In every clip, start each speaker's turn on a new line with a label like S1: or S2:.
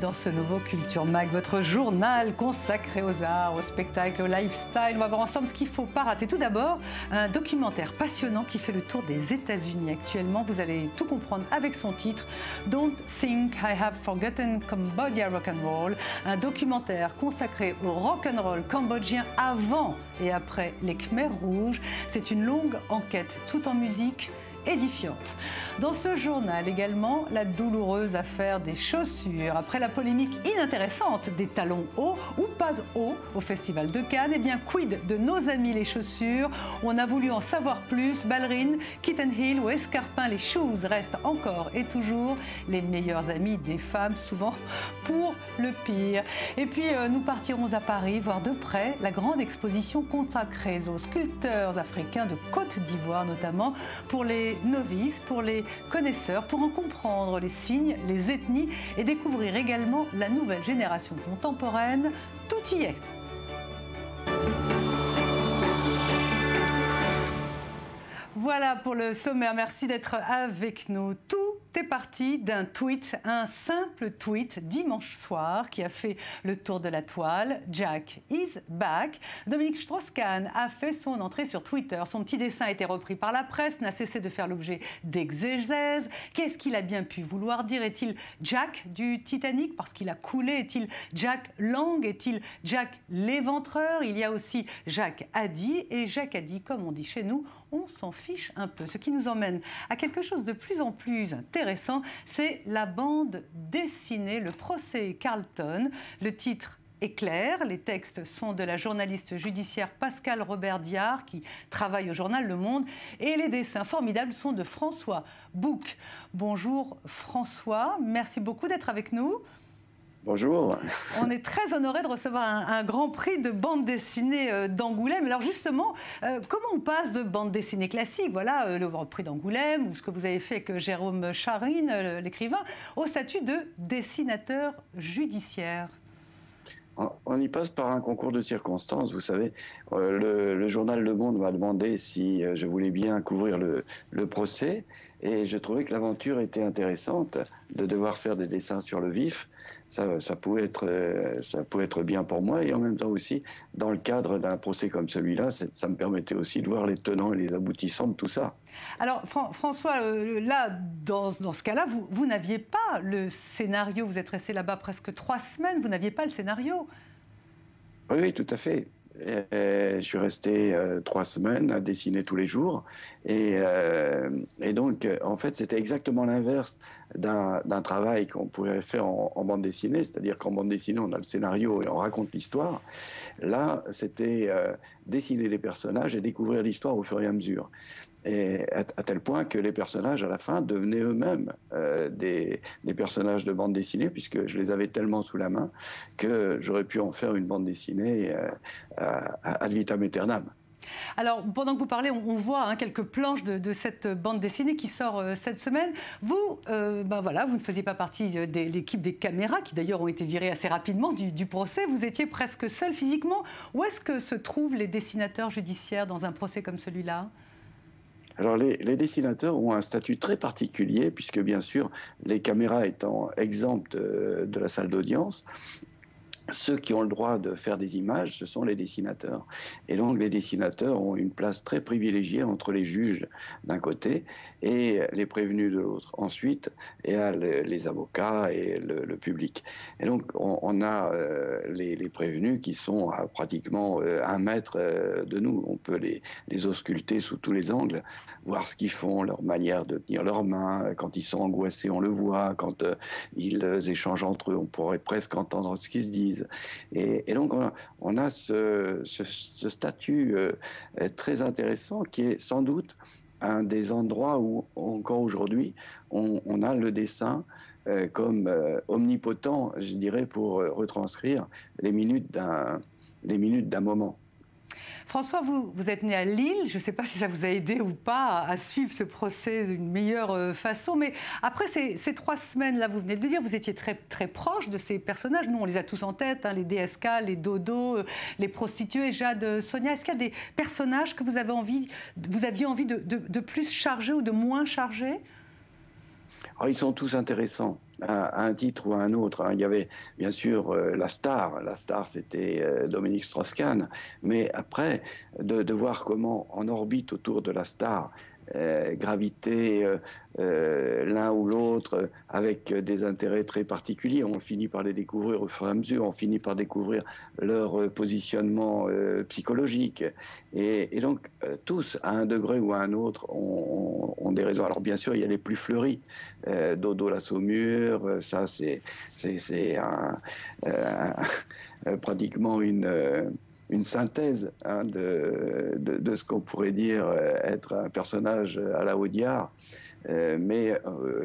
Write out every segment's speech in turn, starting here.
S1: dans ce nouveau Culture Mag, votre journal consacré aux arts, au spectacle, au lifestyle. On va voir ensemble ce qu'il ne faut pas rater. Tout d'abord, un documentaire passionnant qui fait le tour des États-Unis actuellement. Vous allez tout comprendre avec son titre Don't Think I Have Forgotten Cambodia Rock and Roll. Un documentaire consacré au rock and roll cambodgien avant et après les Khmers rouges. C'est une longue enquête tout en musique édifiante. Dans ce journal également, la douloureuse affaire des chaussures. Après la polémique inintéressante des talons hauts ou pas hauts au Festival de Cannes, eh bien quid de nos amis les chaussures? On a voulu en savoir plus. Ballerines, kitten heel ou escarpins, les shoes restent encore et toujours les meilleurs amis des femmes, souvent pour le pire. Et puis nous partirons à Paris voir de près la grande exposition consacrée aux sculpteurs africains de Côte d'Ivoire notamment, pour les novices, pour les connaisseurs, pour en comprendre les signes, les ethnies et découvrir également la nouvelle génération contemporaine. Tout y est. Voilà pour le sommaire, merci d'être avec nous. Tout est parti d'un tweet, un simple tweet dimanche soir qui a fait le tour de la toile. Jack is back. Dominique Strauss-Kahn a fait son entrée sur Twitter. Son petit dessin a été repris par la presse, n'a cessé de faire l'objet d'exégèses. Qu'est-ce qu'il a bien pu vouloir dire? Est-il Jack du Titanic parce qu'il a coulé? Est-il Jack Lang? Est-il Jack l'éventreur? Il y a aussi Jacques Haddy. Et Jacques Haddy, comme on dit chez nous, on s'en fiche un peu. Ce qui nous emmène à quelque chose de plus en plus intéressant, c'est la bande dessinée, le procès Carlton. Le titre est clair, les textes sont de la journaliste judiciaire Pascale Robert-Diard qui travaille au journal Le Monde et les dessins formidables sont de François Bouc. Bonjour François, merci beaucoup d'être avec nous.
S2: Bonjour.
S1: On est très honoré de recevoir un grand prix de bande dessinée d'Angoulême. Alors justement, comment on passe de bande dessinée classique, voilà, le grand prix d'Angoulême, ou ce que vous avez fait avec Jérôme Charine, l'écrivain, au statut de dessinateur judiciaire?
S2: On y passe par un concours de circonstances, vous savez. Le journal Le Monde m'a demandé si je voulais bien couvrir le procès, et je trouvais que l'aventure était intéressante, de devoir faire des dessins sur le vif. Ça pouvait être bien pour moi, et en même temps aussi, dans le cadre d'un procès comme celui-là, ça me permettait aussi de voir les tenants et les aboutissants de tout ça.
S1: Alors François, là, dans ce cas-là, vous n'aviez pas le scénario, vous êtes resté là-bas presque 3 semaines, vous n'aviez pas le scénario?
S2: Oui, tout à fait. Je suis resté 3 semaines à dessiner tous les jours, et donc en fait c'était exactement l'inverse d'un travail qu'on pourrait faire en bande dessinée, c'est-à-dire qu'en bande dessinée on a le scénario et on raconte l'histoire. Là c'était dessiner les personnages et découvrir l'histoire au fur et à mesure. Et à tel point que les personnages, à la fin, devenaient eux-mêmes des personnages de bande dessinée, puisque je les avais tellement sous la main que j'aurais pu en faire une bande dessinée ad vitam aeternam.
S1: Alors, pendant que vous parlez, on voit quelques planches de cette bande dessinée qui sort cette semaine. Vous, voilà, vous ne faisiez pas partie de l'équipe des caméras, qui d'ailleurs ont été virées assez rapidement du procès. Vous étiez presque seul physiquement. Où est-ce que se trouvent les dessinateurs judiciaires dans un procès comme celui-là ?
S2: Alors les dessinateurs ont un statut très particulier, puisque bien sûr, les caméras étant exemptes de la salle d'audience, ceux qui ont le droit de faire des images, ce sont les dessinateurs. Et donc les dessinateurs ont une place très privilégiée entre les juges d'un côté et les prévenus de l'autre. Ensuite, il y a les avocats et le public. Et donc on a les prévenus qui sont à pratiquement 1 mètre de nous. On peut les ausculter sous tous les angles, voir ce qu'ils font, leur manière de tenir leurs mains. Quand ils sont angoissés, on le voit. Quand ils échangent entre eux, on pourrait presque entendre ce qu'ils se disent. Et donc on a ce statut très intéressant qui est sans doute un des endroits où encore aujourd'hui on a le dessin comme omnipotent, je dirais, pour retranscrire les minutes d'un moment.
S1: François, vous êtes né à Lille. Je ne sais pas si ça vous a aidé ou pas à suivre ce procès d'une meilleure façon. Mais après ces 3 semaines-là, vous venez de le dire, vous étiez très, très proche de ces personnages. Nous, on les a tous en tête, les DSK, les Dodo, les prostituées, Jade, Sonia. Est-ce qu'il y a des personnages que vous aviez envie de plus charger ou de moins charger?
S2: Alors, ils sont tous intéressants. à un titre ou à un autre. Il y avait bien sûr la star c'était Dominique Strauss-Kahn, mais après, de voir comment en orbite autour de la star, graviter l'un ou l'autre avec des intérêts très particuliers. On finit par les découvrir au fur et à mesure, on finit par découvrir leur positionnement psychologique. Et donc, tous, à un degré ou à un autre, ont des raisons. Alors, bien sûr, il y a les plus fleuris. Dodo la Saumure, ça, c'est pratiquement une synthèse de ce qu'on pourrait dire être un personnage à la Audiard. Mais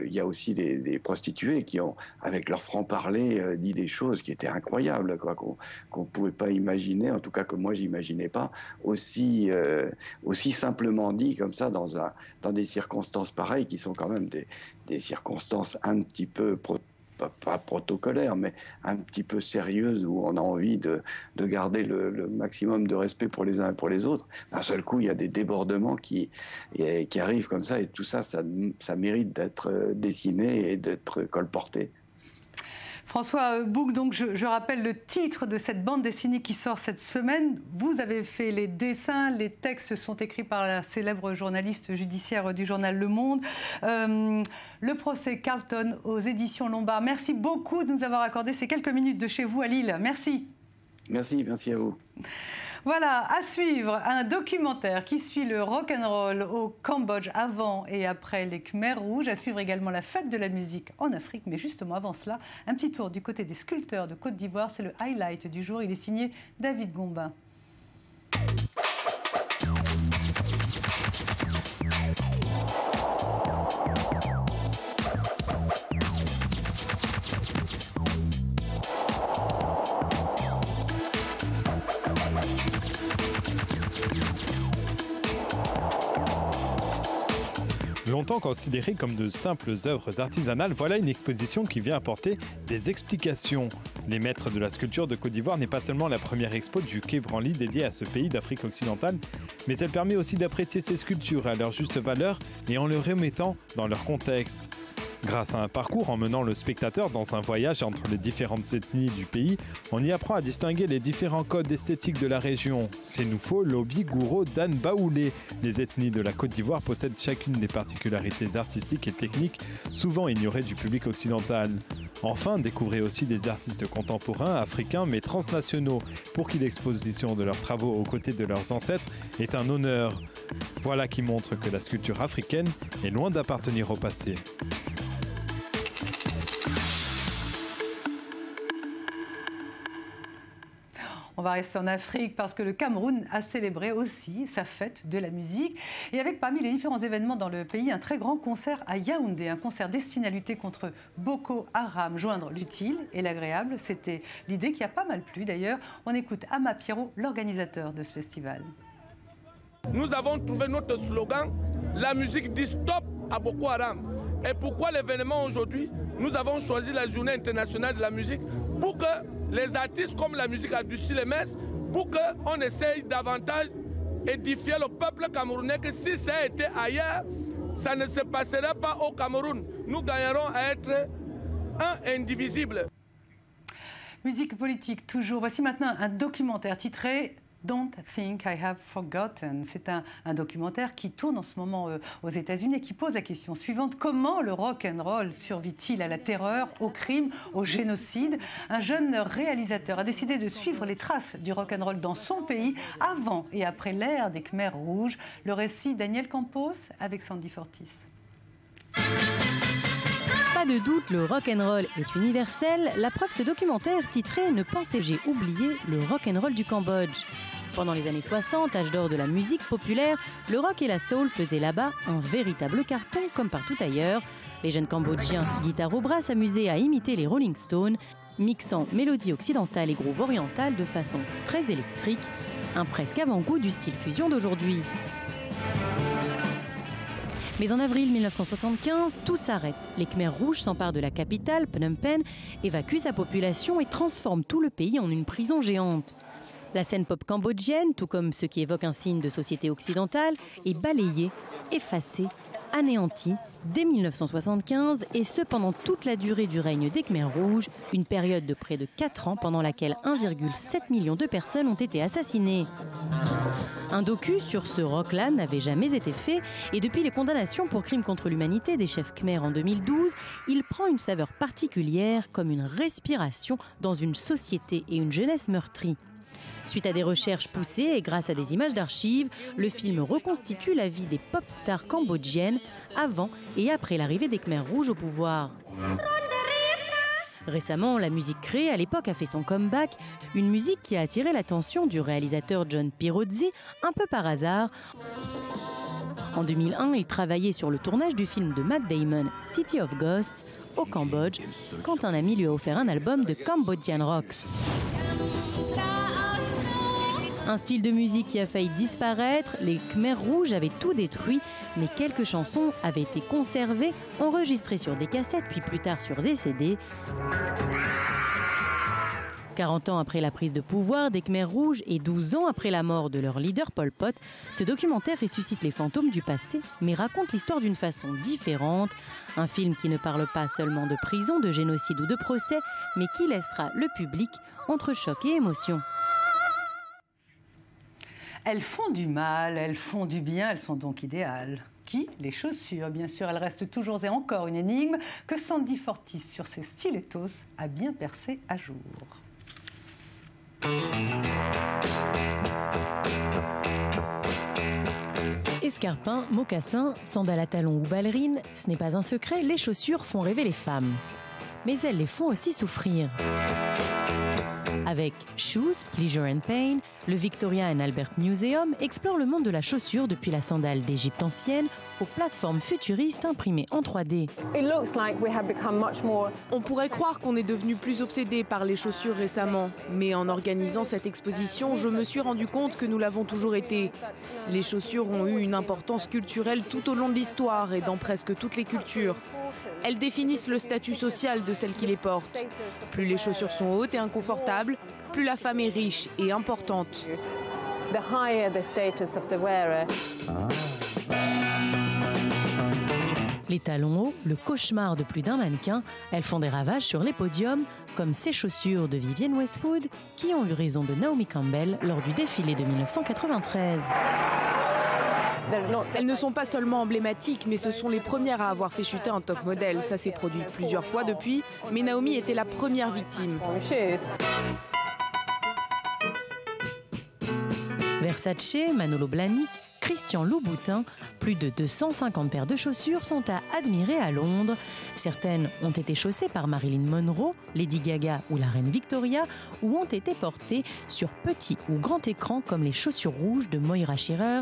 S2: il y a aussi des prostituées qui ont, avec leur franc-parler, dit des choses qui étaient incroyables, quoi, qu'on ne pouvait pas imaginer, en tout cas que moi j'imaginais pas, aussi simplement dit comme ça dans des circonstances pareilles qui sont quand même des circonstances un petit peu pas protocolaire, mais un petit peu sérieuse, où on a envie de garder le maximum de respect pour les uns et pour les autres. D'un seul coup, il y a des débordements qui arrivent comme ça, et tout ça, ça mérite d'être dessiné et d'être colporté.
S1: François Bouc, donc je rappelle le titre de cette bande dessinée qui sort cette semaine. Vous avez fait les dessins, les textes sont écrits par la célèbre journaliste judiciaire du journal Le Monde. Le procès Carlton aux éditions Lombard. Merci beaucoup de nous avoir accordé ces quelques minutes de chez vous à Lille. Merci.
S2: Merci à vous.
S1: Voilà, à suivre, un documentaire qui suit le rock'n'roll au Cambodge avant et après les Khmers rouges. À suivre également la fête de la musique en Afrique. Mais justement, avant cela, un petit tour du côté des sculpteurs de Côte d'Ivoire. C'est le highlight du jour. Il est signé David Gombin.
S3: Longtemps considérées comme de simples œuvres artisanales, voilà une exposition qui vient apporter des explications. Les Maîtres de la sculpture de Côte d'Ivoire n'est pas seulement la première expo du Quai Branly dédiée à ce pays d'Afrique occidentale, mais elle permet aussi d'apprécier ces sculptures à leur juste valeur et en les remettant dans leur contexte. Grâce à un parcours emmenant le spectateur dans un voyage entre les différentes ethnies du pays, on y apprend à distinguer les différents codes esthétiques de la région. Sénoufo, Lobi, Gouro, Dan, Baoulé. Les ethnies de la Côte d'Ivoire possèdent chacune des particularités artistiques et techniques souvent ignorées du public occidental. Enfin, découvrez aussi des artistes contemporains, africains mais transnationaux, pour qui l'exposition de leurs travaux aux côtés de leurs ancêtres est un honneur. Voilà qui montre que la sculpture africaine est loin d'appartenir au passé.
S1: On va rester en Afrique parce que le Cameroun a célébré aussi sa fête de la musique. Et avec parmi les différents événements dans le pays, un très grand concert à Yaoundé, un concert destiné à lutter contre Boko Haram, joindre l'utile et l'agréable. C'était l'idée qui a pas mal plu d'ailleurs. On écoute Ama Pierrot, l'organisateur de ce festival.
S4: Nous avons trouvé notre slogan, la musique dit stop à Boko Haram. Et pourquoi l'événement aujourd'hui? Nous avons choisi la journée internationale de la musique pour que les artistes comme la musique adoucit les messes, pour qu'on essaye davantage d'édifier le peuple camerounais que si ça a été ailleurs, ça ne se passerait pas au Cameroun. Nous gagnerons à être un indivisible.
S1: Musique politique toujours. Voici maintenant un documentaire titré Don't Think I Have Forgotten. C'est un documentaire qui tourne en ce moment aux États-Unis et qui pose la question suivante. Comment le rock'n'roll survit-il à la terreur, au crime, au génocide? Un jeune réalisateur a décidé de suivre les traces du rock'n'roll dans son pays avant et après l'ère des Khmers rouges. Le récit Daniel Campos avec Sandy Fortis.
S5: Pas de doute, le rock'n'roll est universel. La preuve, ce documentaire titré « Ne pensais j'ai oublié le rock'n'roll du Cambodge ». Pendant les années 60, âge d'or de la musique populaire, le rock et la soul faisaient là-bas un véritable carton comme partout ailleurs. Les jeunes Cambodgiens, guitare au bras, s'amusaient à imiter les Rolling Stones, mixant mélodie occidentale et groove oriental de façon très électrique, un presque avant-goût du style fusion d'aujourd'hui. Mais en avril 1975, tout s'arrête. Les Khmers rouges s'emparent de la capitale, Phnom Penh, évacuent sa population et transforment tout le pays en une prison géante. La scène pop cambodgienne, tout comme ce qui évoque un signe de société occidentale, est balayée, effacée, anéantie dès 1975, et ce pendant toute la durée du règne des Khmers rouges, une période de près de 4 ans pendant laquelle 1,7 million de personnes ont été assassinées. Un docu sur ce rock-là n'avait jamais été fait, et depuis les condamnations pour crimes contre l'humanité des chefs Khmers en 2012, il prend une saveur particulière, comme une respiration dans une société et une jeunesse meurtrie. Suite à des recherches poussées et grâce à des images d'archives, le film reconstitue la vie des pop stars cambodgiennes avant et après l'arrivée des Khmers rouges au pouvoir. Récemment, la musique créée à l'époque a fait son comeback, une musique qui a attiré l'attention du réalisateur John Pirozzi, un peu par hasard. En 2001, il travaillait sur le tournage du film de Matt Damon, City of Ghosts, au Cambodge, quand un ami lui a offert un album de Cambodian Rocks. Un style de musique qui a failli disparaître, les Khmers rouges avaient tout détruit, mais quelques chansons avaient été conservées, enregistrées sur des cassettes, puis plus tard sur des CD. 40 ans après la prise de pouvoir des Khmers rouges et 12 ans après la mort de leur leader Pol Pot, ce documentaire ressuscite les fantômes du passé, mais raconte l'histoire d'une façon différente. Un film qui ne parle pas seulement de prison, de génocide ou de procès, mais qui laissera le public entre choc et émotion.
S1: Elles font du mal, elles font du bien, elles sont donc idéales. Qui? Les chaussures, bien sûr. Elles restent toujours et encore une énigme que Sandy Fortis, sur ses stilettos, a bien percé à jour.
S5: Escarpins, mocassins, sandales à talons ou ballerines, ce n'est pas un secret, les chaussures font rêver les femmes. Mais elles les font aussi souffrir. Avec Shoes, Pleasure and Pain, le Victoria and Albert Museum explore le monde de la chaussure depuis la sandale d'Égypte ancienne aux plateformes futuristes imprimées en 3D.
S6: On pourrait croire qu'on est devenu plus obsédé par les chaussures récemment, mais en organisant cette exposition, je me suis rendu compte que nous l'avons toujours été. Les chaussures ont eu une importance culturelle tout au long de l'histoire et dans presque toutes les cultures. Elles définissent le statut social de celles qui les portent. Plus les chaussures sont hautes et inconfortables, plus la femme est riche et importante.
S5: Les talons hauts, le cauchemar de plus d'un mannequin, elles font des ravages sur les podiums, comme ces chaussures de Vivienne Westwood, qui ont eu raison de Naomi Campbell lors du défilé de 1993.
S6: Elles ne sont pas seulement emblématiques, mais ce sont les premières à avoir fait chuter un top modèle. Ça s'est produit plusieurs fois depuis, mais Naomi était la première victime.
S5: Versace, Manolo Blahnik, Christian Louboutin, plus de 250 paires de chaussures sont à admirer à Londres. Certaines ont été chaussées par Marilyn Monroe, Lady Gaga ou la reine Victoria, ou ont été portées sur petit ou grand écran comme les chaussures rouges de Moira Shearer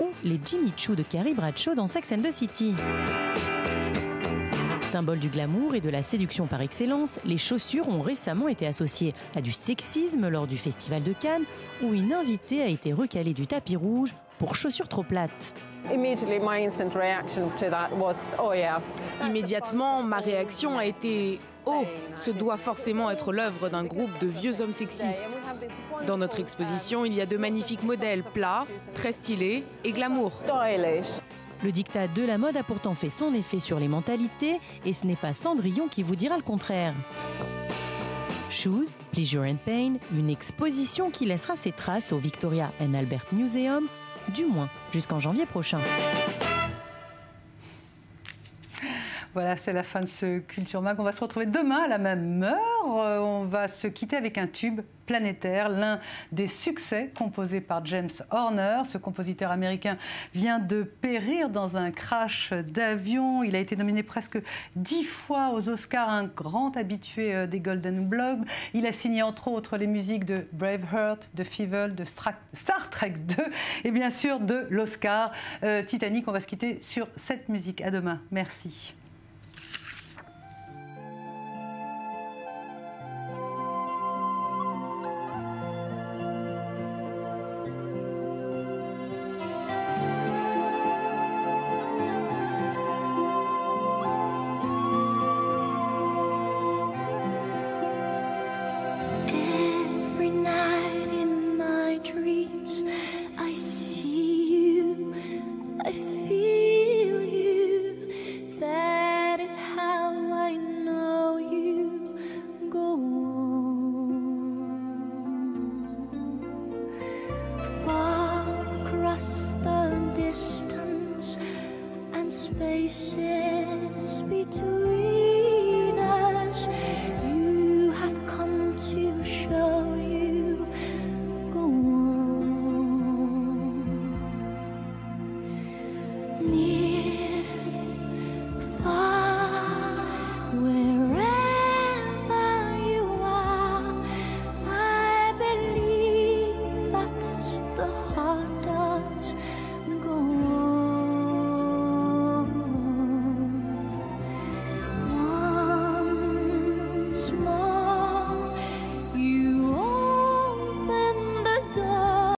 S5: ou les Jimmy Choo de Carrie Bradshaw dans Sex and the City. Symbole du glamour et de la séduction par excellence, les chaussures ont récemment été associées à du sexisme lors du Festival de Cannes, où une invitée a été recalée du tapis rouge pour chaussures trop plates.
S6: Immédiatement, ma réaction a été « Oh, ce doit forcément être l'œuvre d'un groupe de vieux hommes sexistes ». Dans notre exposition, il y a de magnifiques modèles plats, très stylés et glamour.
S5: Le diktat de la mode a pourtant fait son effet sur les mentalités, et ce n'est pas Cendrillon qui vous dira le contraire. Shoes, Pleasure and Pain, une exposition qui laissera ses traces au Victoria and Albert Museum, du moins jusqu'en janvier prochain.
S1: Voilà, c'est la fin de ce Culture Mag. On va se retrouver demain à la même heure. On va se quitter avec un tube planétaire, l'un des succès composés par James Horner. Ce compositeur américain vient de périr dans un crash d'avion. Il a été nominé presque 10 fois aux Oscars, un grand habitué des Golden Globes. Il a signé entre autres les musiques de Braveheart, de Fievel, de Star Trek 2 et bien sûr de l'Oscar Titanic. On va se quitter sur cette musique. À demain. Merci.
S7: pieces between